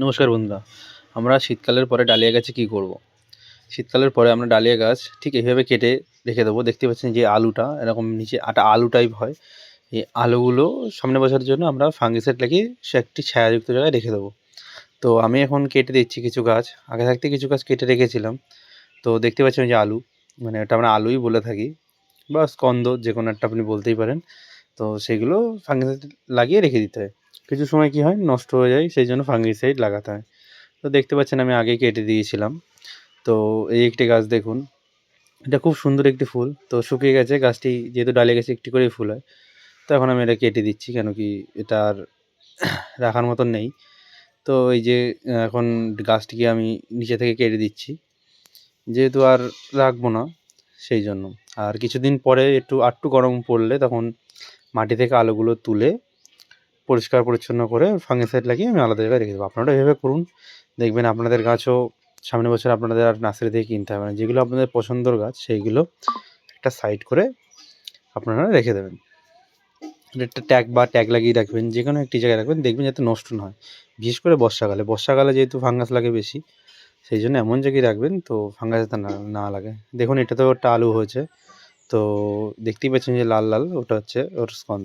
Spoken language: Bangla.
নমস্কার বন্ধুরা। আমরা শীতকালের পরে ডালিয়া গাছে কী করব? শীতকালের পরে আমরা ডালিয়া গাছ ঠিক এইভাবে কেটে রেখে দেবো। দেখতে পাচ্ছেন যে আলুটা এরকম নিচে আলু টাইপ হয়। এই আলুগুলো সামনের বছরের জন্য আমরা ফাঙ্গিসাইড লাগিয়ে সে একটি ছায়াযুক্ত জায়গায় রেখে দেবো। তো আমি এখন কেটে দিচ্ছি কিছু গাছ। আগে থাকতে কিছু গাছ কেটে রেখেছিলাম। তো দেখতে পাচ্ছেন যে আলু, মানে এটা আমরা আলুই বলে থাকি বা স্কন্দ, যে কোনো একটা আপনি বলতেই পারেন। তো সেগুলো ফাঙ্গিসাইড লাগিয়ে রেখে দিতে হয়। কিছু সময় কী হয়, নষ্ট হয়ে যায়, সেই জন্য ফাঙ্গিসাইড লাগাতে হয়। তো দেখতে পাচ্ছেন আমি আগেই কেটে দিয়েছিলাম। তো এই একটি গাছ দেখুন, এটা খুব সুন্দর একটি ফুল। তো শুকিয়ে গেছে গাছটি, যেহেতু ডালিয়া গাছে একটি করেই ফুল হয়। তো এখন আমি এটা কেটে দিচ্ছি, কেন কি এটা আর রাখার মতন নেই। তো এই যে এখন গাছটিকে আমি নিচে থেকে কেটে দিচ্ছি, যেহেতু আর রাখবো না সেই জন্য। আর কিছুদিন পরে একটু গরম পড়লে তখন মাটি থেকে আলুগুলো তুলে পরিষ্কার পরিচ্ছন্ন করে ফাঙ্গিসাইড লাগিয়ে আমি আলাদা জায়গায় রেখে দেবো। আপনারাও এভাবে করুন, দেখবেন আপনাদের গাছও সামনের বছর আপনাদের আর নার্সারি থেকে কিনতে হবে না। যেগুলো আপনাদের পছন্দর গাছ সেইগুলো একটা সাইড করে আপনারা রেখে দেবেন। একটা ট্যাগ লাগিয়ে রাখবেন, যে কোনো একটি জায়গায় রাখবেন, দেখবেন যাতে নষ্ট না হয়। বিশেষ করে বর্ষাকালে যেহেতু ফাঙ্গাস লাগে বেশি, সেই জন্য এমন জায়গায় রাখবেন তো ফাঙ্গাস যাতে না লাগে। দেখুন এটাতেও একটা আলু হয়েছে। তো দেখতেই পাচ্ছেন যে লাল ওটা হচ্ছে ওর স্কন্দ।